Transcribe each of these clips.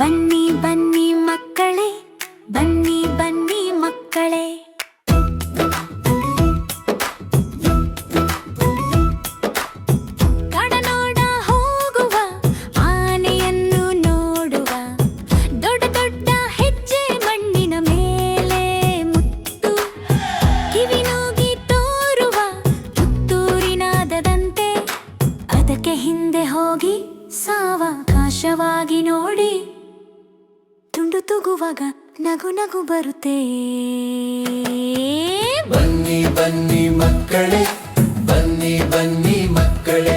ಬನ್ನಿ ಬನ್ನಿ ಮಕ್ಕಳೇ, ಬನ್ನಿ ಬನ್ನಿ ಮಕ್ಕಳೇ. ಕಡನೋಡ ಹೋಗುವ ಆನೆಯನ್ನು ನೋಡುವ, ದೊಡ್ಡ ದೊಡ್ಡ ಹೆಜ್ಜೆ ಮಣ್ಣಿನ ಮೇಲೆ ಮುತ್ತು, ಕಿವಿನೋಗಿ ತೋರುವ ಪುತ್ತೂರಿನಾದದಂತೆ. ಅದಕ್ಕೆ ಹಿಂದೆ ಹೋಗಿ ಸಾವಕಾಶವಾಗಿ ನೋಡಿ, ತುಂಡು ತೂಗುವಾಗ ನಗು ನಗು ಬರುತ್ತೆ. ಬನ್ನಿ ಬನ್ನಿ ಮಕ್ಕಳೇ, ಬನ್ನಿ ಬನ್ನಿ ಮಕ್ಕಳೇ.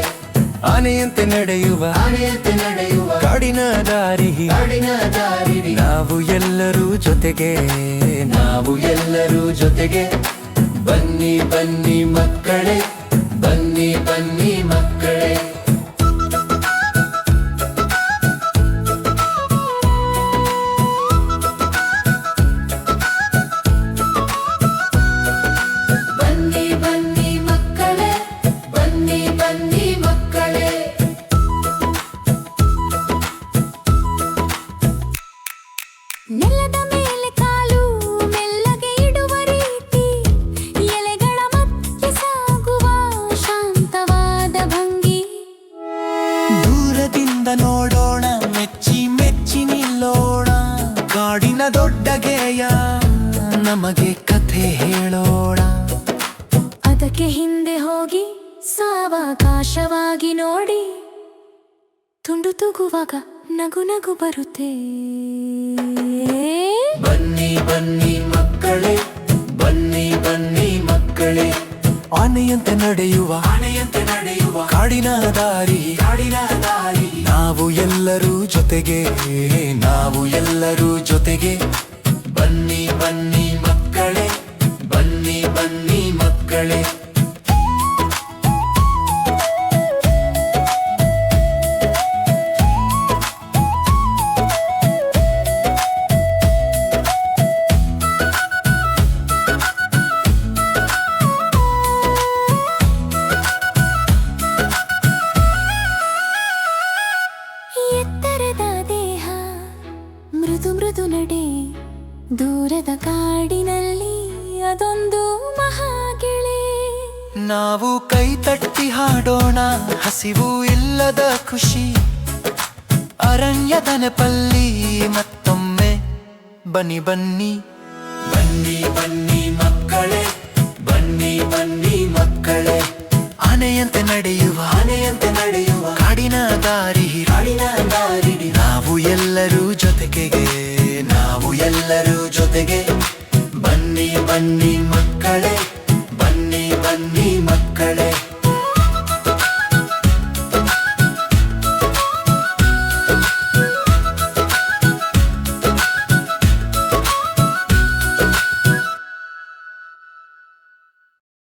ಆನೆಯಂತೆ ನಡೆಯುವ ಕಾಡಿನ ದಾರಿ, ನಾವು ಎಲ್ಲರೂ ಜೊತೆಗೆ, ನಾವು ಎಲ್ಲರೂ ಜೊತೆಗೆ. ಬನ್ನಿ ಬನ್ನಿ ಮಕ್ಕಳೇ, ಬನ್ನಿ ಬನ್ನಿ ಮಕ್ಕಳೇ. ನೆಲದ ಮೇಲೆ ಕಾಲು ಮೆಲ್ಲಗೆ ಇಡುವ ರೀತಿ, ಎಲೆಗಳ ಮಧ್ಯೆ ಸಾಗುವ ಶಾಂತವಾದ ಭಂಗಿ. ದೂರದಿಂದ ನೋಡೋಣ, ಮೆಚ್ಚಿ ಮೆಚ್ಚಿ ನಿಲ್ಲೋಣ. ಕಾಡಿನ ದೊಡ್ಡ ಗೆಯ ನಮಗೆ ಕಥೆ ಹೇಳೋಣ. ಅದಕ್ಕೆ ಹಿಂದೆ ಹೋಗಿ ಸಾವಕಾಶವಾಗಿ ನೋಡಿ, ತುಂಡು ತೂಗುವಾಗ ನಗು ನಗು ಬರುತ್ತೆ. ಬನ್ನಿ ಬನ್ನಿ ಮಕ್ಕಳೇ, ಬನ್ನಿ ಬನ್ನಿ ಮಕ್ಕಳೇ. ಆನೆಯಂತೆ ನಡೆಯುವ ಕಾಡಿನ ದಾರಿ, ನಾವು ಎಲ್ಲರೂ ಜೊತೆಗೆ, ನಾವು ಎಲ್ಲರೂ ಜೊತೆಗೆ. ಬನ್ನಿ ಬನ್ನಿ ಮಕ್ಕಳೇ, ಬನ್ನಿ ಬನ್ನಿ ಮಕ್ಕಳೇ. ಎತ್ತರದ ದೇಹ, ಮೃದು ಮೃದು ನಡೆ, ದೂರದ ಕಾಡಿನಲ್ಲಿ ಅದೊಂದು ಮಹಾಗೆಳೆ. ನಾವು ಕೈ ತಟ್ಟಿ ಹಾಡೋಣ, ಹಸಿವು ಇಲ್ಲದ ಖುಷಿ. ಅರಣ್ಯದ ನೆಪಲ್ಲಿ ಮತ್ತೊಮ್ಮೆ ಬನ್ನಿ ಬನ್ನಿ. ಬನ್ನಿ ಬನ್ನಿ ಮಕ್ಕಳೇ, ಬನ್ನಿ ಬನ್ನಿ ಮಕ್ಕಳೇ. ಆನೆಯಂತೆ ನಡೆಯುವ ಕಾಡಿನ ದಾರಿ, ನಾವು ಎಲ್ಲರೂ ಜೊತೆಗೆ, ನಾವು ಎಲ್ಲರೂ ಜೊತೆಗೆ. ಬನ್ನಿ ಬನ್ನಿ ಮಕ್ಕಳೇ, ಬನ್ನಿ ಬನ್ನಿ ಮಕ್ಕಳೇ.